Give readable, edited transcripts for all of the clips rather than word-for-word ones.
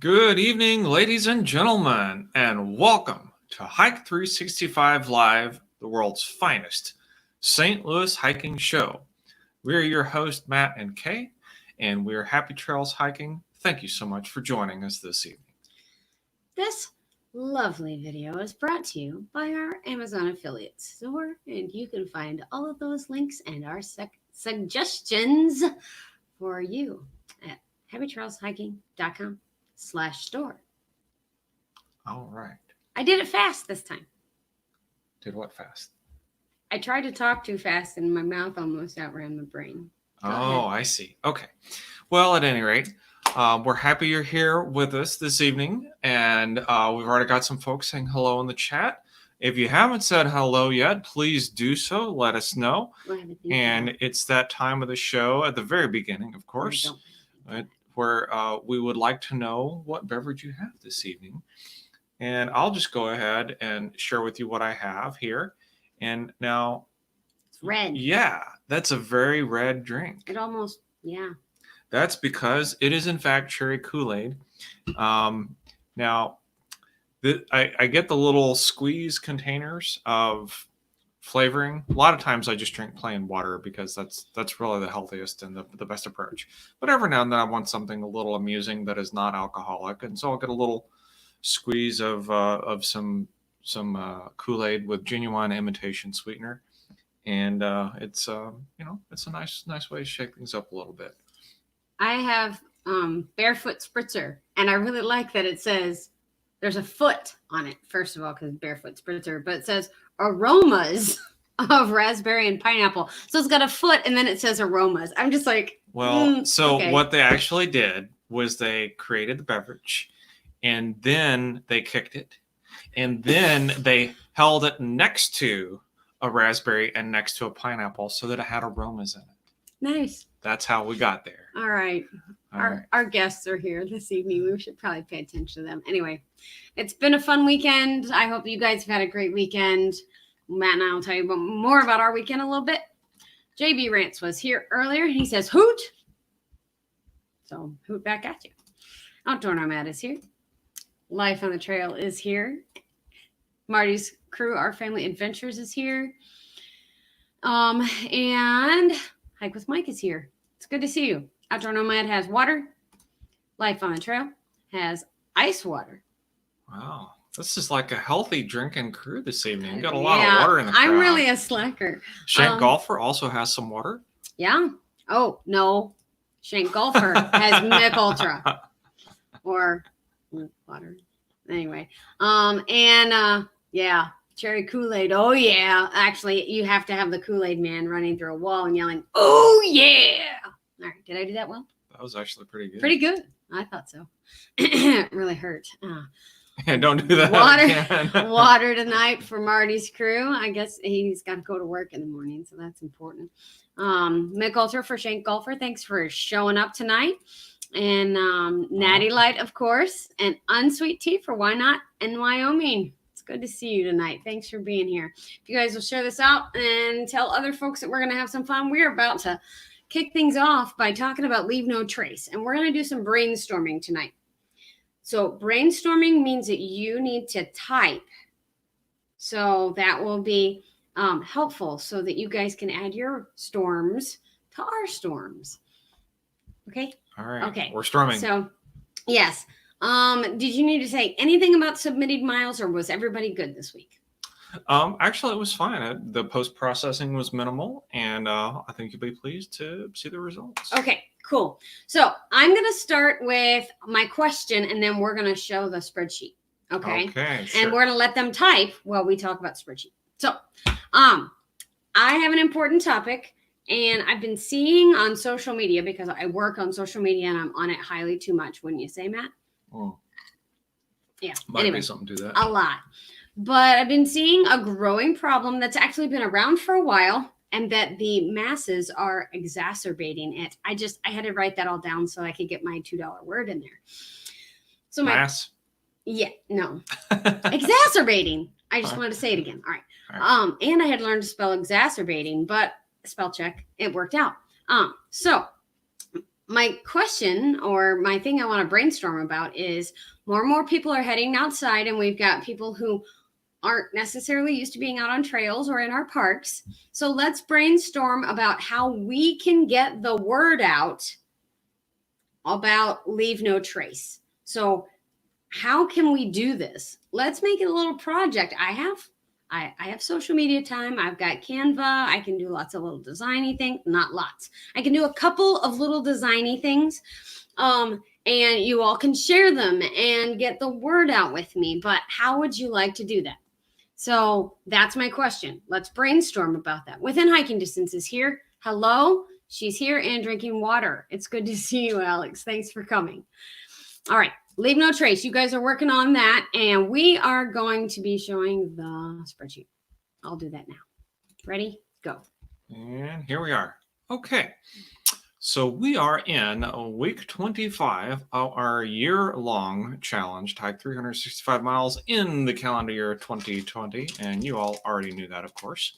Good evening, ladies and gentlemen, and welcome to Hike 365 Live, the world's finest St. Louis hiking show. We're your hosts, Matt and Kay, and we're Happy Trails Hiking. Thank you so much for joining us this evening. This lovely video is brought to you by our Amazon affiliate store, and you can find all of those links and our suggestions for you at happytrailshiking.com/store. All right. I did it fast this time. Did what fast? I tried to talk too fast and my mouth almost outran my brain. Oh, I see. Okay. Well, at any rate, we're happy you're here with us this evening, and we've already got some folks saying hello in the chat. If you haven't said hello yet, please do so. Let us know. And it's that time of the show at the very beginning, of course, where we would like to know what beverage you have this evening. And I'll just go ahead and share with you what I have here. And now, it's red. Yeah, that's a very red drink. It almost, yeah. That's because it is, in fact, cherry Kool-Aid. Now, I get the little squeeze containers of flavoring. A lot of times I just drink plain water because that's really the healthiest and the best approach. But every now and then I want something a little amusing that is not alcoholic. And so I'll get a little squeeze of some Kool-Aid with genuine imitation sweetener. And it's a nice way to shake things up a little bit. I have Barefoot Spritzer, and I really like that it says there's a foot on it, first of all, because Barefoot Spritzer, but it says aromas of raspberry and pineapple. So it's got a foot, and then it says aromas. I'm just like, okay. What they actually did was they created the beverage, and then they kicked it, and then they held it next to a raspberry and next to a pineapple so that it had aromas in it. Nice. That's how we got there. All right. Our guests are here this evening. We should probably pay attention to them. Anyway, it's been a fun weekend. I hope you guys have had a great weekend. Matt and I will tell you more about our weekend a little bit. JB Rance was here earlier. He says, hoot. So hoot back at you. Outdoor Nomad is here. Life on the Trail is here. Marty's Crew, Our Family Adventures is here. And Hike with Mike is here. It's good to see you. Outdoor Nomad has water. Life on the Trail has ice water. Wow. This is like a healthy drinking crew this evening. You got a lot of water in the crowd. I'm really a slacker. Shank Golfer also has some water. Yeah. Oh, no. Shank Golfer has Mick Ultra. Or water. Anyway. Yeah. Cherry Kool-Aid. Oh, yeah. Actually, you have to have the Kool-Aid man running through a wall and yelling, oh, yeah. All right. Did I do that well? That was actually pretty good. Pretty good. I thought so. It really hurt. Yeah, don't do that. Water tonight for Marty's crew. I guess he's got to go to work in the morning, so that's important. Mick Ultra for Shank Golfer. Thanks for showing up tonight. And Natty Light, of course. And Unsweet Tea for Why Not in Wyoming. Good to see you tonight. Thanks for being here. If you guys will share this out and tell other folks that we're going to have some fun, we're about to kick things off by talking about Leave No Trace. And we're going to do some brainstorming tonight. So brainstorming means that you need to type. So that will be helpful so that you guys can add your storms to our storms. Okay? All right. Okay. We're storming. So, yes. Did you need to say anything about submitted miles, or was everybody good this week? Actually, it was fine. The post-processing was minimal, and I think you'll be pleased to see the results. Okay, cool. So I'm going to start with my question, and then we're going to show the spreadsheet. Okay, sure. And we're going to let them type while we talk about spreadsheet. So, I have an important topic, and I've been seeing on social media, because I work on social media and I'm on it highly too much, wouldn't you say, Matt? Oh. Yeah. Might be something to that. A lot. But I've been seeing a growing problem that's actually been around for a while, and that the masses are exacerbating it. I had to write that all down so I could get my $2 word in there. So Mass? Yeah, no. Exacerbating. I just wanted to say it again. All right. And I had learned to spell exacerbating, but spell check, it worked out. So my question or my thing I want to brainstorm about is more and more people are heading outside, and we've got people who aren't necessarily used to being out on trails or in our parks. So let's brainstorm about how we can get the word out about leave no trace. So how can we do this? Let's make it a little project. I have social media time. I've got Canva. I can do lots of little designy things. Not lots. I can do a couple of little designy things. And you all can share them and get the word out with me. But how would you like to do that? So that's my question. Let's brainstorm about that. Within hiking distance is here. Hello. She's here and drinking water. It's good to see you, Alex. Thanks for coming. All right. Leave no trace. You guys are working on that. And we are going to be showing the spreadsheet. I'll do that now. Ready? Go. And here we are. Okay. So we are in week 25 of our year-long challenge, hike 365 miles in the calendar year 2020. And you all already knew that, of course.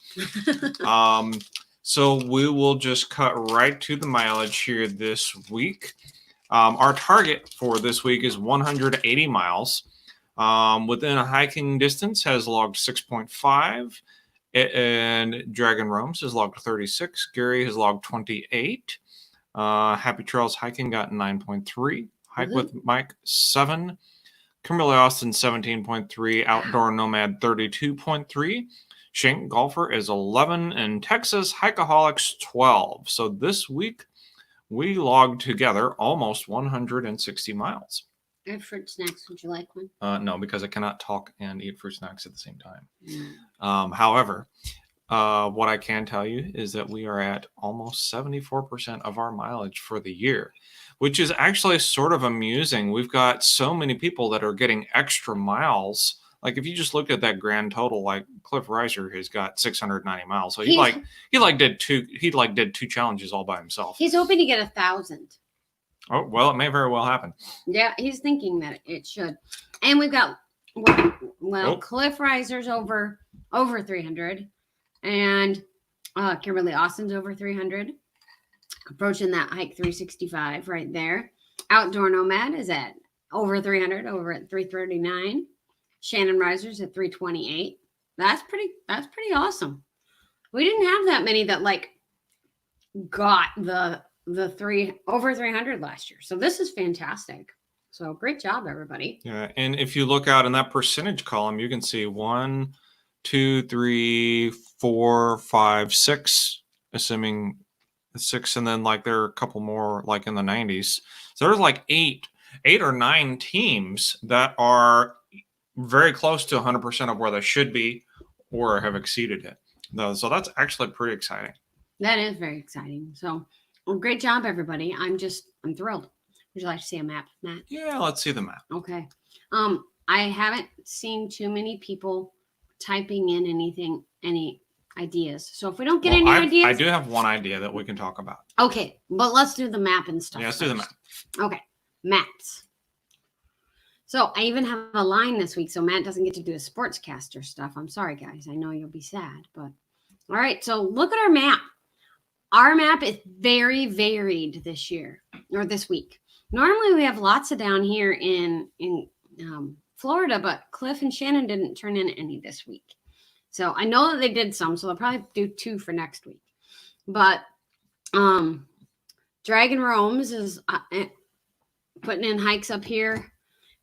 So we will just cut right to the mileage here this week. Our target for this week is 180 miles. Within a hiking distance has logged 6.5. And Dragon Roams has logged 36. Gary has logged 28. Happy Trails Hiking got 9.3. Hike with Mike 7. Kimberly Austin 17.3. Outdoor Nomad 32.3. Shank Golfer is 11. And Texas Hikeaholics 12. So this week we logged together almost 160 miles. I have fruit snacks. Would you like one? No, because I cannot talk and eat fruit snacks at the same time. However, what I can tell you is that we are at almost 74% of our mileage for the year, which is actually sort of amusing. We've got so many people that are getting extra miles. Like if you just look at that grand total, like Cliff Reiser has got 690 miles. So he did two challenges all by himself. He's hoping to get 1,000. Oh, well, it may very well happen. Yeah, he's thinking that it should. And we've got, Cliff Reiser's over 300. And Kimberly Austin's over 300. Approaching that hike 365 right there. Outdoor Nomad is at over 300, over at 339. Shannon Reiser's at 328. That's pretty awesome. We didn't have that many that got the over 300 last year. So this is fantastic. So great job, everybody. Yeah, and if you look out in that percentage column, you can see 1, 2, 3, 4, 5, 6, assuming 6, and then there are a couple more in the 90s. So there's 8 or 9 teams that are very close to 100% of where they should be or have exceeded it. So that's actually pretty exciting. That is very exciting. So great job, everybody. I'm thrilled. Would you like to see a map, Matt? Yeah, let's see the map. Okay. I haven't seen too many people typing in any ideas. So if we don't get any ideas. I do have one idea that we can talk about. Okay, but let's do the map and stuff. Yeah, let's do the map. Okay, maps. So I even have a line this week, so Matt doesn't get to do a sportscaster stuff. I'm sorry, guys. I know you'll be sad, but all right. So look at our map. Our map is very varied this week. Normally we have lots of down here in Florida, but Cliff and Shannon didn't turn in any this week. So I know that they did some, so they'll probably do 2 for next week. But Dragon Roams is putting in hikes up here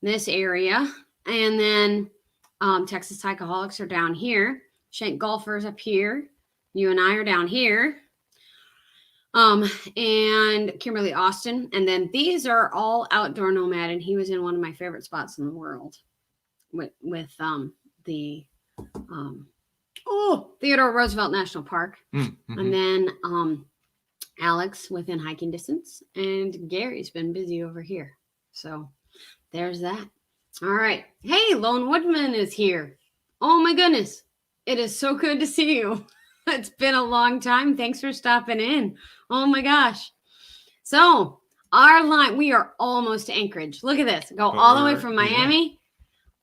in this area. And then Texas Hikeaholics are down here. Shank Golfers up here. You and I are down here. And Kimberly Austin. And then these are all Outdoor Nomad. And he was in one of my favorite spots in the world with the Theodore Roosevelt National Park. Mm-hmm. And then Alex within hiking distance. And Gary's been busy over here. So there's that. All right. Hey, Lone Woodman is here. Oh my goodness. It is so good to see you. It's been a long time. Thanks for stopping in. Oh my gosh. So our line, we are almost to Anchorage. Look at this. Go all the way from Miami. Yeah.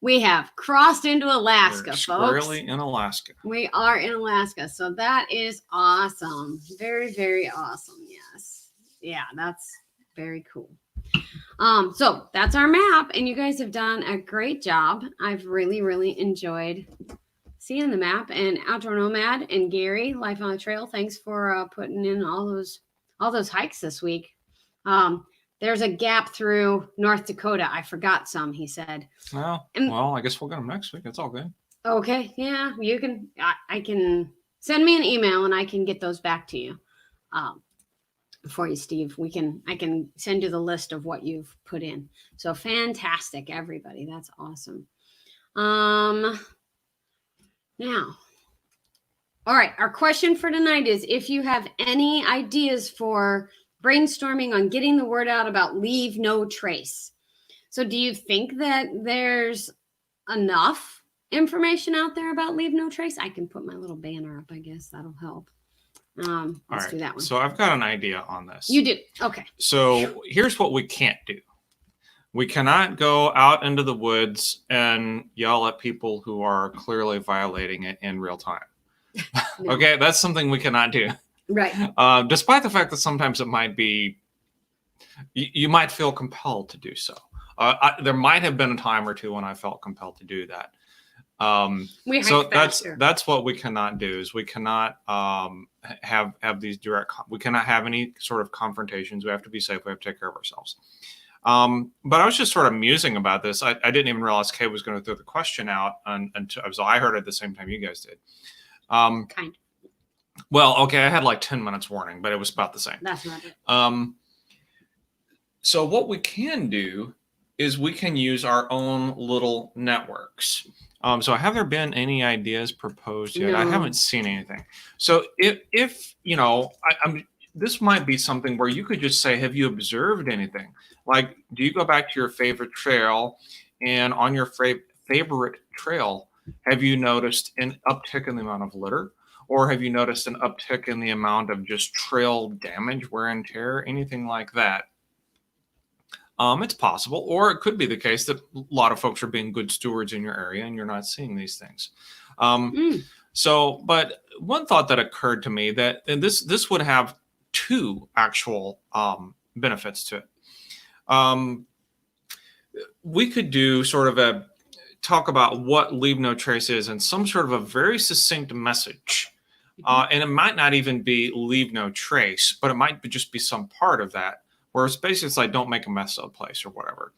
We have crossed into Alaska, folks. Squarely in Alaska. We are in Alaska. So that is awesome. Very, very awesome. Yes. Yeah, that's Very cool. So that's our map, and you guys have done a great job. I've really, really enjoyed seeing the map. And Outdoor Nomad and Gary, Life on the Trail, thanks for putting in all those hikes this week. There's a gap through North Dakota. I forgot some, he said. Well, I guess we'll get them next week. It's all good. Okay, yeah, you can. I can send me an email, and I can get those back to you. For you, Steve. I can send you the list of what you've put in. So fantastic, everybody. That's awesome. Now, all right, our question for tonight is if you have any ideas for brainstorming on getting the word out about leave no trace. So do you think that there's enough information out there about leave no trace? I can put my little banner up, I guess that'll help. Let's do that one. So I've got an idea on this. You do? Okay. So here's what we can't do. We cannot go out into the woods and yell at people who are clearly violating it in real time. No. Okay, that's something we cannot do. Right. Despite the fact that sometimes it might be, you might feel compelled to do so. There might have been a time or two when I felt compelled to do that. So that's what we cannot do is we cannot have these we cannot have any sort of confrontations. We have to be safe. We have to take care of ourselves. But I was just sort of musing about this. I didn't even realize Kay was going to throw the question out until I heard it at the same time you guys did. Kind. Well, okay, I had like 10 minutes warning, but it was about the same. That's not it. So what we can do is we can use our own little networks. So have there been any ideas proposed yet? No. I haven't seen anything. So if you know, this might be something where you could just say, have you observed anything? Like, do you go back to your favorite trail, and on your favorite trail, have you noticed an uptick in the amount of litter? Or have you noticed an uptick in the amount of just trail damage, wear and tear, anything like that? It's possible, or it could be the case that a lot of folks are being good stewards in your area and you're not seeing these things. So, but one thought that occurred to me that and this would have two actual benefits to it. We could do sort of talk about what leave no trace is and some sort of a very succinct message. And it might not even be leave no trace, but it might just be some part of that. Where it's basically like, don't make a mess of the place or whatever.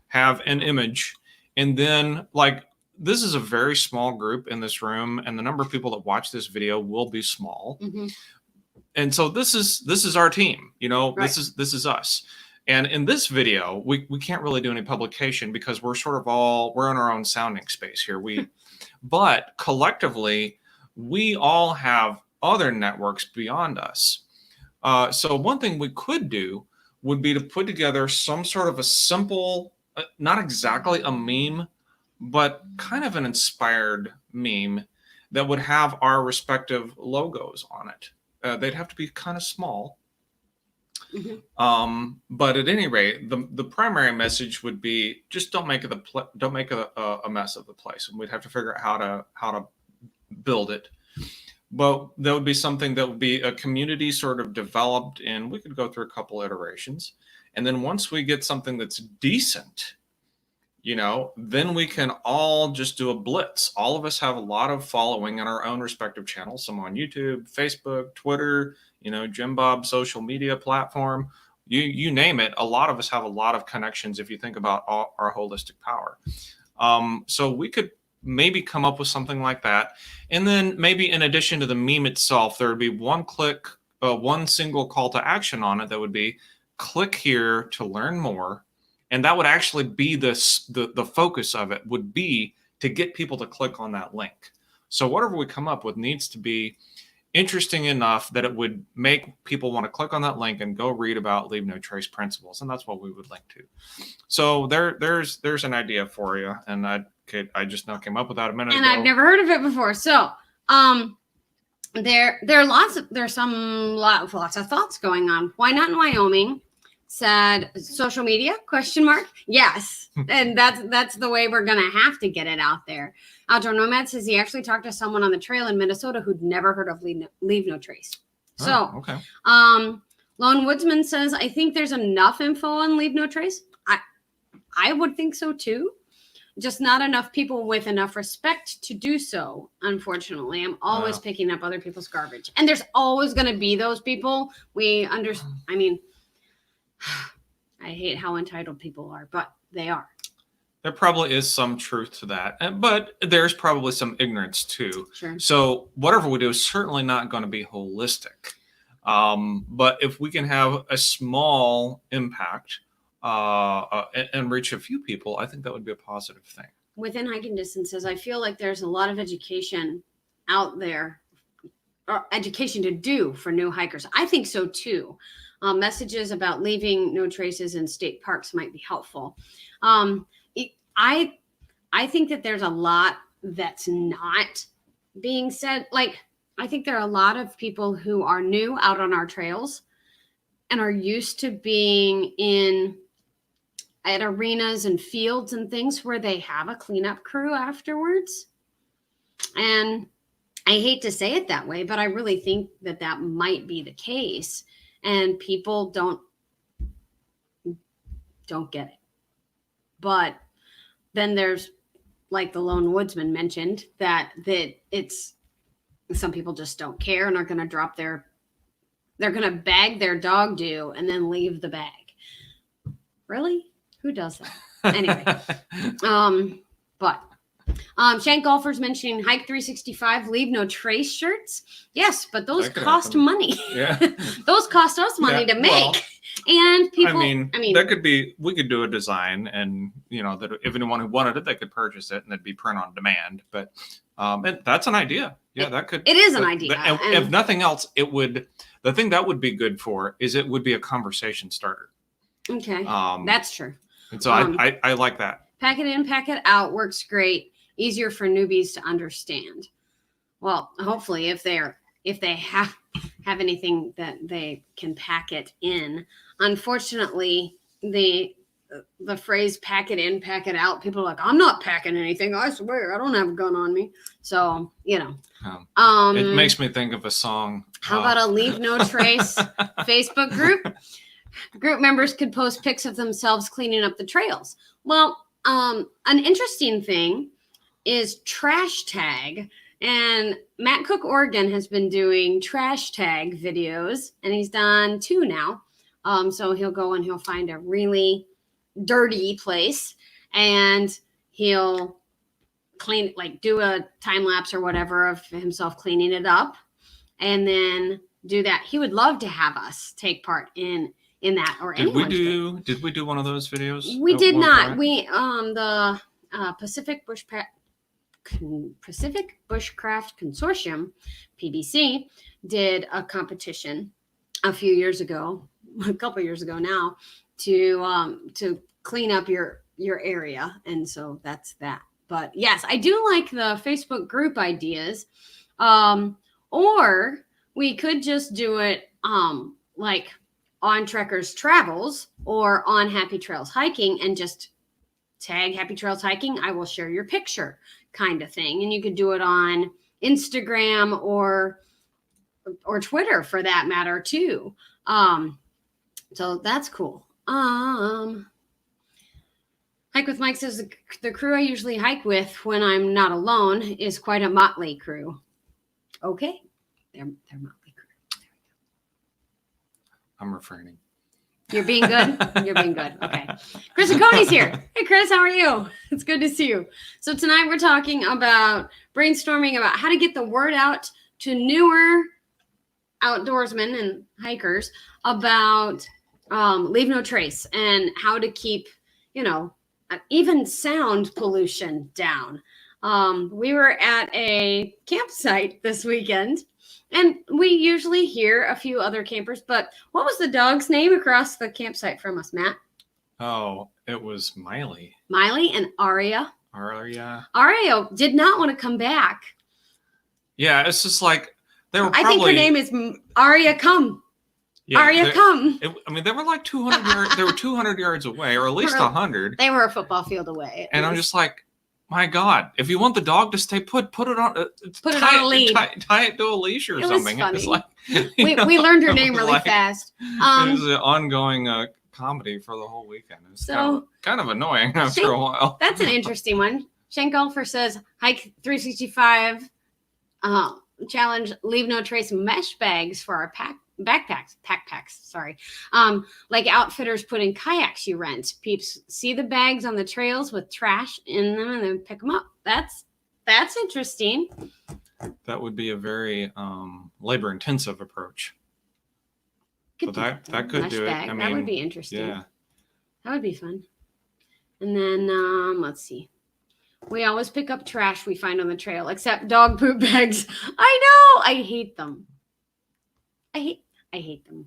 Have an image. And then like, this is a very small group in this room. And the number of people that watch this video will be small. Mm-hmm. And so this is our team, you know, right. This is us. And in this video, we can't really do any publication because we're sort of we're in our own sounding space here. But collectively, we all have other networks beyond us. So one thing we could do would be to put together some sort of a simple, not exactly a meme, but kind of an inspired meme that would have our respective logos on it. They'd have to be kind of small. Mm-hmm. But at any rate, the primary message would be just don't make a mess of the place, and we'd have to figure out how to build it. But that would be something that would be a community sort of developed, and we could go through a couple iterations. And then once we get something that's decent, you know, then we can all just do a blitz. All of us have a lot of following on our own respective channels, some on YouTube, Facebook, Twitter, you know, Jim Bob social media platform, you name it. A lot of us have a lot of connections if you think about our holistic power. So we could maybe come up with something like that. And then maybe in addition to the meme itself, there would be one single call to action on it that would be click here to learn more. And that would actually be the focus of it would be to get people to click on that link. So whatever we come up with needs to be interesting enough that it would make people want to click on that link and go read about leave no trace principles. And that's what we would link to. So there's an idea for you. And I just now came up with that a minute ago. And I've never heard of it before. So there's lots of thoughts going on. Why not in Wyoming? Said social media ? Yes. And that's the way we're gonna have to get it out there. Outdoor Nomad says he actually talked to someone on the trail in Minnesota who'd never heard of leave no trace. So okay. Lone Woodsman says, I think there's enough info on Leave No Trace. I would think so too. Just not enough people with enough respect to do so, unfortunately. I'm always picking up other people's garbage. And there's always going to be those people. I mean, I hate how entitled people are, but they are. There probably is some truth to that, but there's probably some ignorance too. Sure. So whatever we do is certainly not going to be holistic. But if we can have a small impact and reach a few people, I think that would be a positive thing. Within hiking distances, I feel like there's a lot of education out there, or education to do for new hikers. I think so too. Messages about leaving no traces in state parks might be helpful. I think that there's a lot that's not being said. Like, I think there are a lot of people who are new out on our trails and are used to being at arenas and fields and things where they have a cleanup crew afterwards. And I hate to say it that way, but I really think that that might be the case. And people don't get it. But then there's, like the Lone Woodsman mentioned, that it's, some people just don't care and are going to they're going to bag their dog do and then leave the bag. Really? Who does that? Anyway. Shank Golfer's mentioning Hike 365, Leave No Trace shirts. Yes, but those cost money. Yeah. Those cost us money to make. Well, and people, I mean, that could be, we could do a design and, that if anyone who wanted it, they could purchase it and it'd be print on demand. But and that's an idea. Yeah, it is an idea. And if nothing else, the thing that would be good for is it would be a conversation starter. Okay. That's true. And so I like that. Pack it in, pack it out works great. Easier for newbies to understand. Well, hopefully if they have anything that they can pack it in. Unfortunately, the phrase pack it in, pack it out, people are like, I'm not packing anything. I swear, I don't have a gun on me. So, it makes me think of a song. How about a Leave No Trace Facebook group? Group members could post pics of themselves cleaning up the trails. Well, an interesting thing is trash tag. And Matt Cook Oregon has been doing trash tag videos, and he's done 2 now. So he'll go and he'll find a really dirty place and he'll clean, like do a time lapse or whatever of himself cleaning it up and then do that. He would love to have us take part in that, or did we do one of those videos? We did not. We the Pacific Bushcraft Consortium, PBC, did a competition a couple years ago now, to clean up your area, and so that's that. But yes, I do like the Facebook group ideas, or we could just do it like on Trekkers Travels or on Happy Trails Hiking and just tag Happy Trails Hiking. I will share your picture kind of thing. And you could do it on Instagram or Twitter for that matter too. So that's cool. Hike with Mike says the crew I usually hike with when I'm not alone is quite a motley crew. Okay. They're motley crew. There we go. I'm refraining. You're being good? You're being good. Okay. Chris and Cody's here. Hey, Chris, how are you? It's good to see you. So tonight we're talking about brainstorming about how to get the word out to newer outdoorsmen and hikers about Leave No Trace and how to keep, even sound pollution down. We were at a campsite this weekend. And we usually hear a few other campers, but what was the dog's name across the campsite from us, Matt? Oh, it was Miley. Miley and Aria. Aria did not want to come back. Yeah, it's just like they were I think her name is Aria Come. Yeah, Aria Come. They were like 200 yards. They were 200 yards away, or at least 100. They were a football field away. And I'm just like, my God, if you want the dog to stay put it on. Put it on a lead. Tie it to a leash or It was something. funny. It's like, we learned her name really fast. It was an ongoing comedy for the whole weekend. It's kind of annoying after a while. That's an interesting one. Shank Golfer says, hike 365 challenge, leave no trace mesh bags for our backpacks, sorry. Like outfitters put in kayaks you rent. Peeps see the bags on the trails with trash in them and then pick them up. That's interesting. That would be a very labor intensive approach. But that could do it. I mean, that would be interesting. Yeah. That would be fun. And then let's see. We always pick up trash we find on the trail, except dog poop bags. I know. I hate them. I hate them.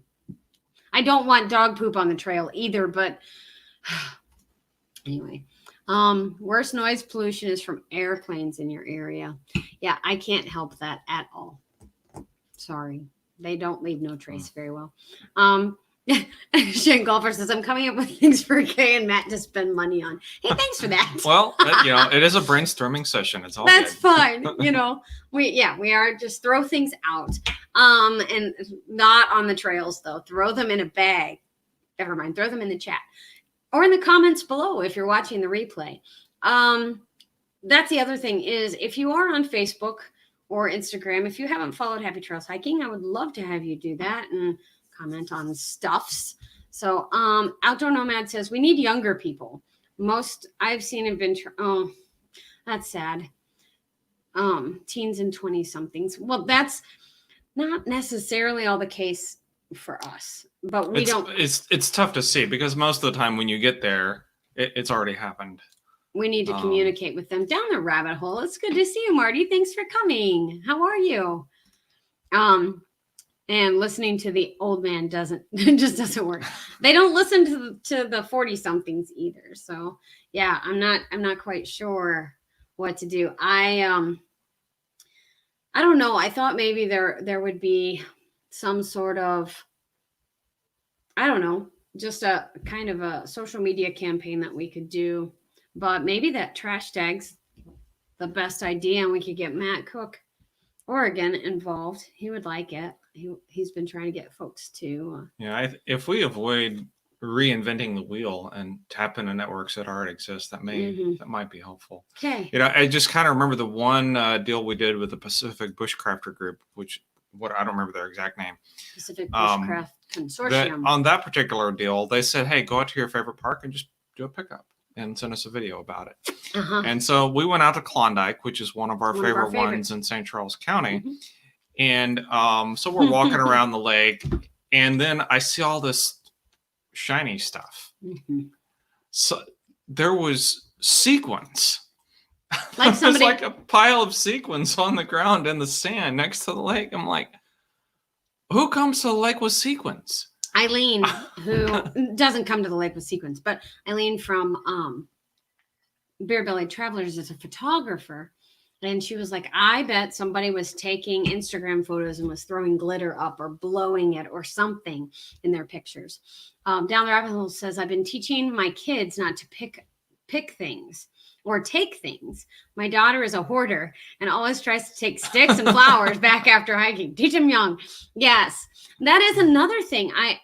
I don't want dog poop on the trail either, but anyway. Worst noise pollution is from airplanes in your area. Yeah, I can't help that at all. Sorry. They don't leave no trace very well. Shane Golfer says, I'm coming up with things for Kay and Matt to spend money on. Hey, thanks for that. Well, it is a brainstorming session. It's all That's good. fine. We are just throw things out. And not on the trails though. Throw them in a bag. Never mind. Throw them in the chat or in the comments below if you're watching the replay. That's the other thing is if you are on Facebook or Instagram, if you haven't followed Happy Trails Hiking, I would love to have you do that and comment on stuffs. So Outdoor Nomad says we need younger people. Most I've seen have been that's sad. Teens and 20 somethings. Well, that's not necessarily all the case for us, but it's tough to see because most of the time when you get there, it's already happened. We need to communicate with them down the rabbit hole. It's good to see you, Marty. Thanks for coming. How are you? And listening to the old man doesn't work. They don't listen to the 40 somethings either. So yeah, I'm not quite sure what to do. I don't know. I thought maybe there would be some sort of, I don't know, just a kind of a social media campaign that we could do, but maybe that trash tag's the best idea and we could get Matt Cook, Oregon involved. He would like it. He's been trying to get folks to. If we avoid reinventing the wheel and tap into networks that already exist, that might be helpful. Okay. I just kind of remember the one deal we did with the Pacific Bushcrafter Group, I don't remember their exact name. Pacific Bushcraft Consortium. On that particular deal, they said, hey, go out to your favorite park and just do a pickup and send us a video about it. And so we went out to Klondike, which is one of our favorite ones in St. Charles County. And so we're walking around the lake, and then I see all this shiny stuff. So there was sequins. Like somebody, like a pile of sequins on the ground in the sand next to the lake. I'm like, who comes to the lake with sequins? Eileen, who doesn't come to the lake with sequins, but Eileen from Beer Belly Travelers is a photographer. And she was like, I bet somebody was taking Instagram photos and was throwing glitter up or blowing it or something in their pictures. Down the rabbit hole says, I've been teaching my kids not to pick things or take things. My daughter is a hoarder and always tries to take sticks and flowers back after hiking. Teach them young. Yes, that is another thing. I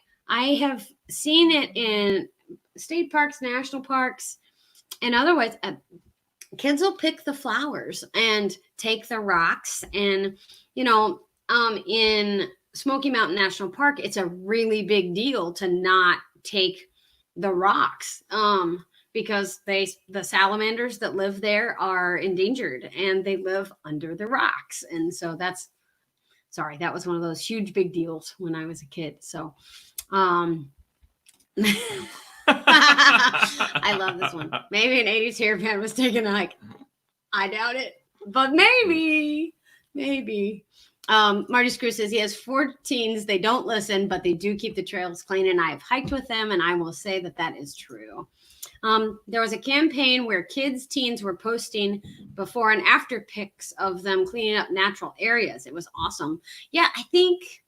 have seen it in state parks, national parks, and otherwise. Kids will pick the flowers and take the rocks. And, in Smoky Mountain National Park, it's a really big deal to not take the rocks because the salamanders that live there are endangered and they live under the rocks. And so that was one of those huge, big deals when I was a kid. So, I love this one. Maybe an 80s hair band was taking a hike. I doubt it, but maybe. Marty Screw says he has 4 teens. They don't listen, but they do keep the trails clean. And I've hiked with them, and I will say that is true. There was a campaign where teens were posting before and after pics of them cleaning up natural areas. It was awesome. Yeah, I think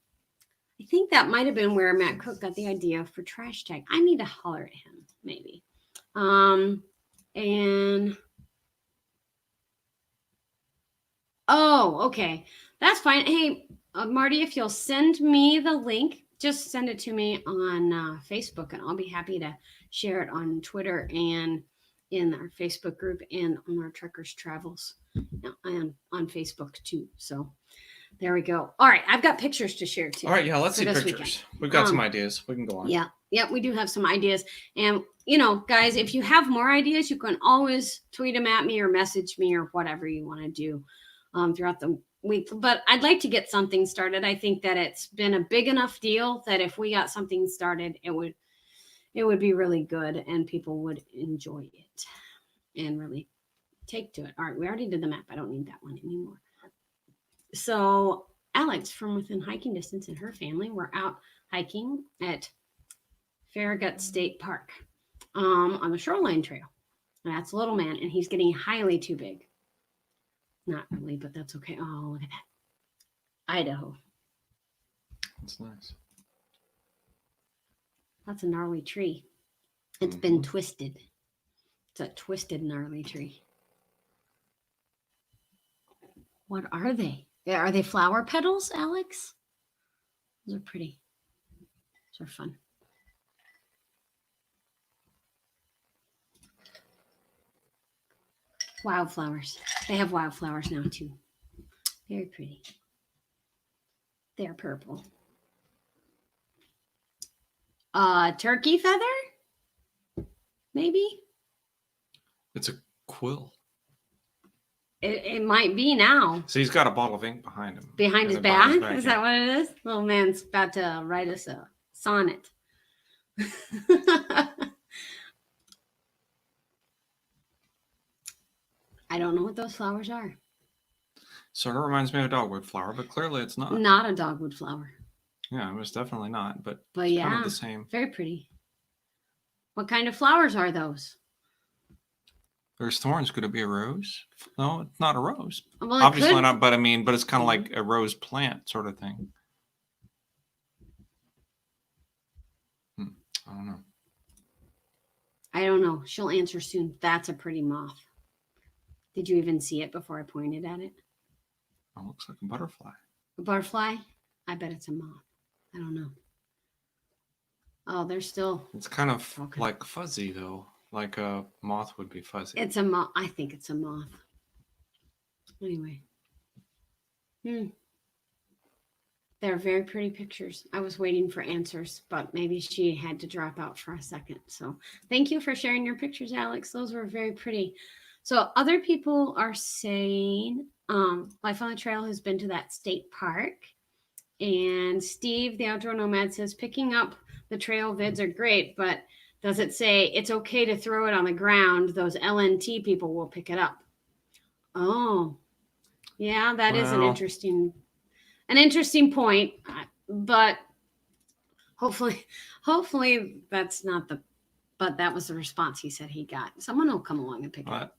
that might have been where Matt Cook got the idea for trash tag. I need to holler at him, maybe. And Oh, okay. That's fine. Hey, Marty, if you'll send me the link, just send it to me on Facebook, and I'll be happy to share it on Twitter and in our Facebook group and on our Truckers Travels and on Facebook too. So there we go. All right, I've got pictures to share too. All right, yeah, let's see pictures. Weekend. We've got some ideas. We can go on. Yeah, we do have some ideas. And, guys, if you have more ideas, you can always tweet them at me or message me or whatever you want to do throughout the week. But I'd like to get something started. I think that it's been a big enough deal that if we got something started, it would be really good and people would enjoy it and really take to it. All right, we already did the map. I don't need that one anymore. So Alex from within hiking distance and her family were out hiking at Farragut State Park on the Shoreline Trail. And that's Little Man, and he's getting highly too big. Not really, but that's okay. Oh, look at that. Idaho. That's nice. That's a gnarly tree. It's been twisted. It's a twisted, gnarly tree. What are they? Are they flower petals, Alex? Those are pretty. Those are fun. Wildflowers. They have wildflowers now too. Very pretty. They're purple. Turkey feather? Maybe? It's a quill. It might be now. So he's got a bottle of ink behind him. Behind his back? Is that what it is? Little man's about to write us a sonnet. I don't know what those flowers are. Sort of reminds me of a dogwood flower, but clearly it's not. Not a dogwood flower. Yeah, it was definitely not, but yeah, kind of the same. Very pretty. What kind of flowers are those? There's thorns. Could it be a rose? No, it's not a rose. Well, obviously not, but but it's kind of like a rose plant sort of thing. I don't know. I don't know. She'll answer soon. That's a pretty moth. Did you even see it before I pointed at it? It looks like a butterfly. A butterfly? I bet it's a moth. I don't know. Oh, they're still. It's kind of like fuzzy though. Like a moth would be fuzzy. It's a moth. I think it's a moth. Anyway. They're very pretty pictures. I was waiting for answers, but maybe she had to drop out for a second. So thank you for sharing your pictures, Alex. Those were very pretty. So other people are saying, Life on the Trail has been to that state park. And Steve, the Outdoor Nomad, says picking up the trail vids are great, but does it say it's okay to throw it on the ground? Those LNT people will pick it up. Oh, yeah, that is an interesting point. But hopefully that's not but that was the response he said he got. Someone will come along and pick it up.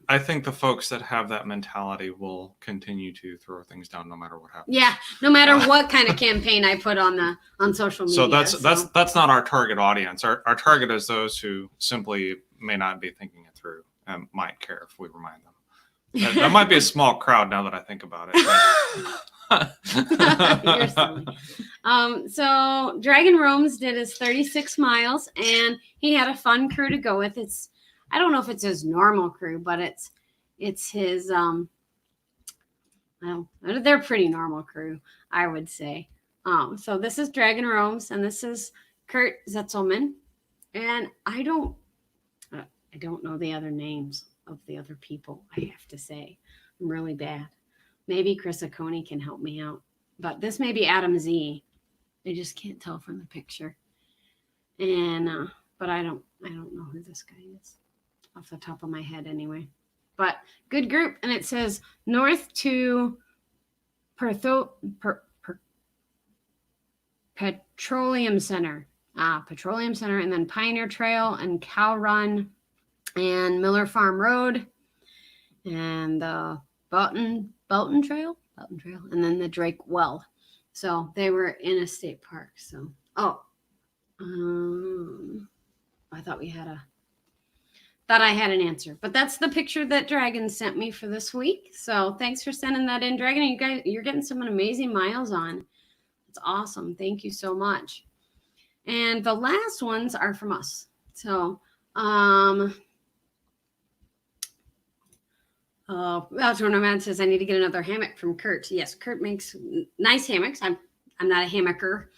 I think the folks that have that mentality will continue to throw things down no matter what happens. Yeah, no matter what kind of campaign I put on social media. So that's not our target audience. Our target is those who simply may not be thinking it through and might care if we remind them. That might be a small crowd now that I think about it. You're silly. So Dragon Roams did his 36 miles, and he had a fun crew to go with. I don't know if it's his normal crew, but it's his they're pretty normal crew, I would say. So this is Dragon Roams, and this is Kurt Zetzelman, and I don't know the other names of the other people. I have to say, I'm really bad. Maybe Chris Oconee can help me out, but this may be Adam Z. I just can't tell from the picture, and but I don't know who this guy is off the top of my head anyway. But good group, and it says north to Petroleum Center. Petroleum Center, and then Pioneer Trail and Cow Run and Miller Farm Road and the Belton Trail, and then the Drake Well. So they were in a state park. So, I thought we had thought I had an answer. But that's the picture that Dragon sent me for this week. So thanks for sending that in, Dragon. You guys, you're getting some amazing miles on. It's awesome. Thank you so much. And the last ones are from us. So, Tournament says I need to get another hammock from Kurt. Yes, Kurt makes nice hammocks. I'm not a hammocker,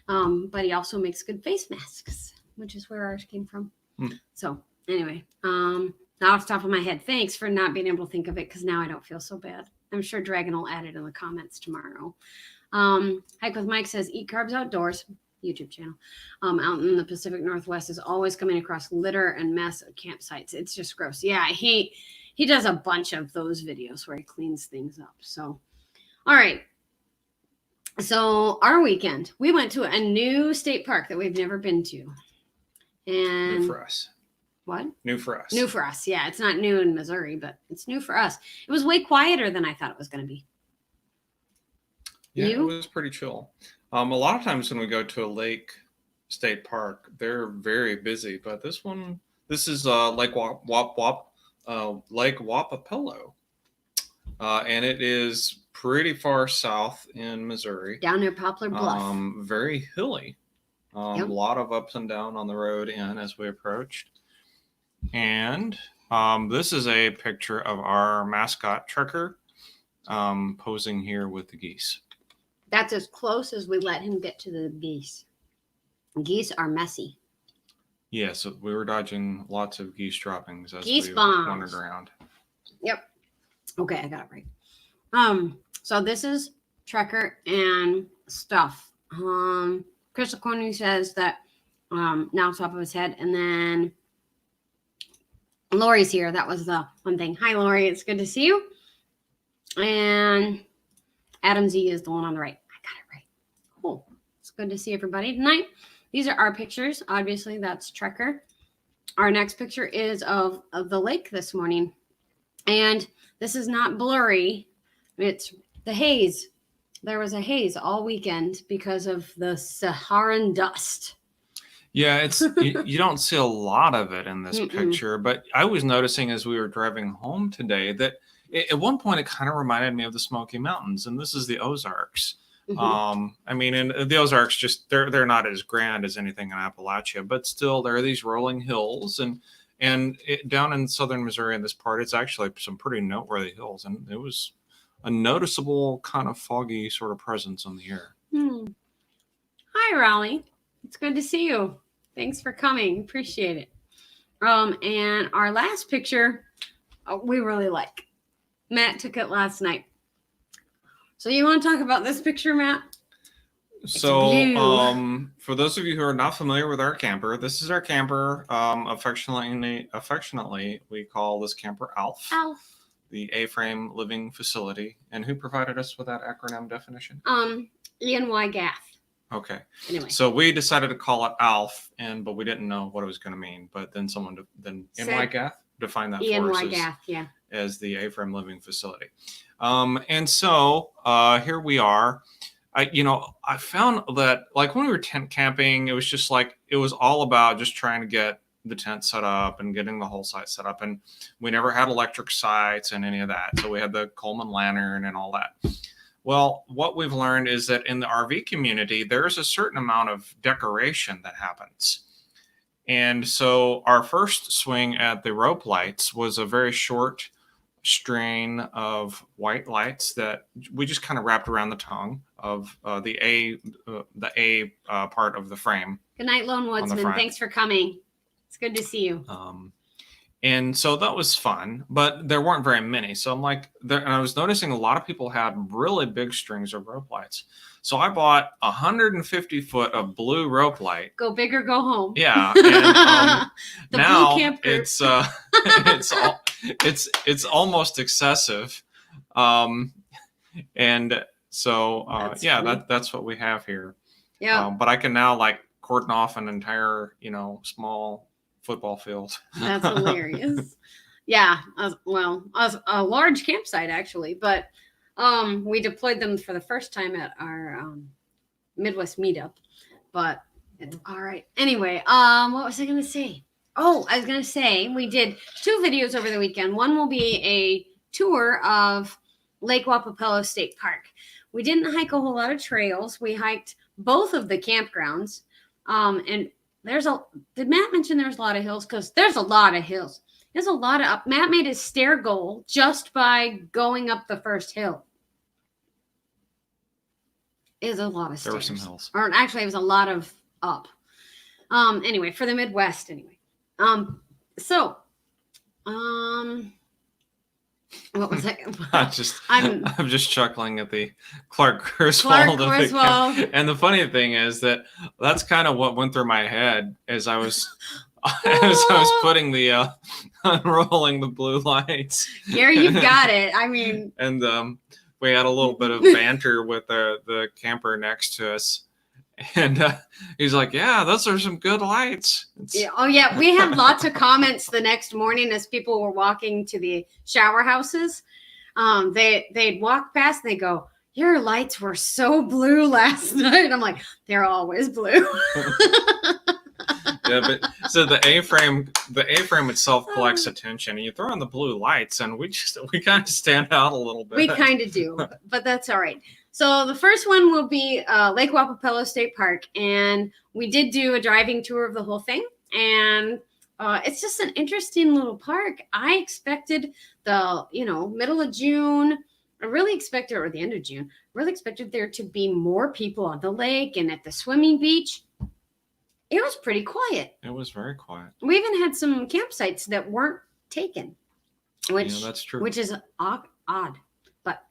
but he also makes good face masks, which is where ours came from. So anyway, now off the top of my head, thanks for not being able to think of it, because now I don't feel so bad. I'm sure Dragon will add it in the comments tomorrow. Hike with Mike says eat carbs outdoors. YouTube channel out in the Pacific Northwest is always coming across litter and mess at campsites. It's just gross. Yeah, he does a bunch of those videos where he cleans things up. So, all right. So our weekend, we went to a new state park that we've never been to. And New for us. What? New for us. New for us. Yeah, it's not new in Missouri, but it's new for us. It was way quieter than I thought it was going to be. Yeah, it was pretty chill. A lot of times when we go to a lake state park, they're very busy. But this is Lake Wapapello, and it is pretty far south in Missouri, down near Poplar Bluff. Very hilly. A lot of ups and down on the road in as we approached. And this is a picture of our mascot Trekker posing here with the geese. That's as close as we let him get to the geese. Geese are messy. Yeah, so we were dodging lots of geese droppings as geese we bombs. wandered around. Yep. Okay, I got it right. So this is Trekker and stuff. Crystal Coney says that now top of his head, and then Lori's here. That was the one thing. Hi, Lori. It's good to see you. And Adam Z is the one on the right. I got it right. Cool. It's good to see everybody tonight. These are our pictures. Obviously, that's Trekker. Our next picture is of the lake this morning. And this is not blurry. It's the haze. There was a haze all weekend because of the Saharan dust. Yeah, you don't see a lot of it in this picture, but I was noticing as we were driving home today that at one point it kind of reminded me of the Smoky Mountains, and this is the Ozarks. I mean, and the Ozarks they're not as grand as anything in Appalachia, but still there are these rolling hills, and down in southern Missouri in this part, it's actually some pretty noteworthy hills, and it was a noticeable kind of foggy sort of presence on the air. Hi, Raleigh. It's good to see you. Thanks for coming. Appreciate it. And our last picture, we really like. Matt took it last night. So you want to talk about this picture, Matt? So, for those of you who are not familiar with our camper, this is our camper. Affectionately, we call this camper ALF. ALF. The A-frame living facility. And who provided us with that acronym definition? Ian Y. Gath. Okay. Anyway. So we decided to call it ALF, but we didn't know what it was going to mean. But then Ian Y. Gath defined that Ian for Y. us Gath, yeah. as the A-frame living facility. And so here we are. I found that like when we were tent camping, it was just like, it was all about just trying to get the tent set up and getting the whole site set up. And we never had electric sites and any of that. So we had the Coleman lantern and all that. Well, what we've learned is that in the RV community, there's a certain amount of decoration that happens. And so our first swing at the rope lights was a very short string of white lights that we just kind of wrapped around the tongue of the A part of the frame. Good night, Lone Woodsman. Thanks for coming. It's good to see you. And so that was fun, but there weren't very many. So I'm like, and I was noticing a lot of people had really big strings of rope lights. So I bought 150 foot of blue rope light. Go big or go home. Yeah. And, now blue camp group. it's almost excessive. And so, that's what we have here. Yeah. But I can now like cordon off an entire, small football field. That's hilarious. Yeah. A large campsite actually, but we deployed them for the first time at our Midwest meetup, but it's all right. Anyway, what was I going to say? Oh, I was going to say, we did 2 videos over the weekend. One will be a tour of Lake Wapapello State Park. We didn't hike a whole lot of trails. We hiked both of the campgrounds. And did Matt mention there's a lot of hills? Because there's a lot of hills. There's a lot of up. Matt made his stair goal just by going up the first hill. It was a lot of stairs. There were some hills. Or actually, it was a lot of up. Anyway, for the Midwest, anyway. What was that? I'm just chuckling at the Clark Griswold. And the funny thing is that's kind of what went through my head as I was putting the unrolling the blue lights. Gary, you've got it. I mean, and we had a little bit of banter with the camper next to us. And he's like, yeah, those are some good lights. Yeah. Oh, yeah. We had lots of comments the next morning as people were walking to the shower houses. They'd walk past and they go, your lights were so blue last night. I'm like, they're always blue. Yeah, but so the A-frame itself collects attention, and you throw on the blue lights, and we kind of stand out a little bit. We kind of do, but that's all right. So the first one will be Lake Wapapello State Park, and we did do a driving tour of the whole thing, and it's just an interesting little park. I expected the middle of June. I really expected, or the end of June, really expected there to be more people on the lake and at the swimming beach. It was pretty quiet. It was very quiet. We even had some campsites that weren't taken, which that's true. Which is odd. But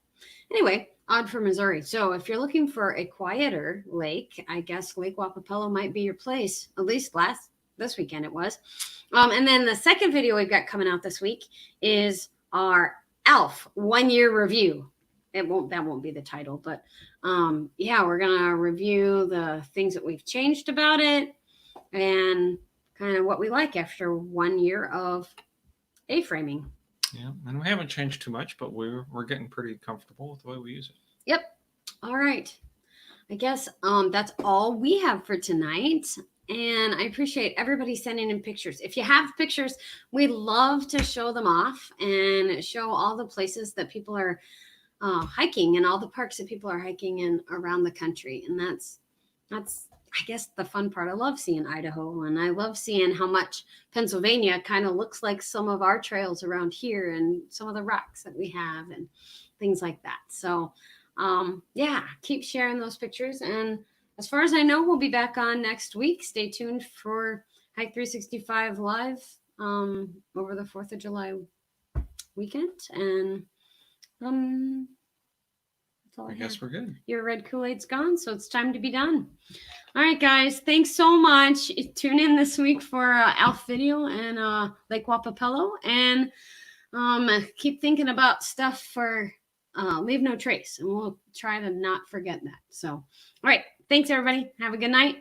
anyway, odd for Missouri. So if you're looking for a quieter lake, I guess Lake Wapapello might be your place. At least this weekend it was. And then the second video we've got coming out this week is our ALF 1-year review. That won't be the title, but we're gonna review the things that we've changed about it and kind of what we like after 1 year of A-framing. Yeah, and we haven't changed too much, but we're getting pretty comfortable with the way we use it. Yep. All right. I guess that's all we have for tonight. And I appreciate everybody sending in pictures. If you have pictures, we'd love to show them off and show all the places that people are hiking and all the parks that people are hiking in around the country. And that's I guess the fun part. I love seeing Idaho, and I love seeing how much Pennsylvania kind of looks like some of our trails around here and some of the rocks that we have and things like that. So keep sharing those pictures. And as far as I know, we'll be back on next week. Stay tuned for Hike 365 Live over the 4th of July weekend. And that's all I guess we're good. Your red Kool-Aid's gone, so it's time to be done. All right, guys. Thanks so much. Tune in this week for ALF video and Lake Wapapello. And keep thinking about stuff for Leave No Trace. And we'll try to not forget that. So, all right. Thanks, everybody. Have a good night.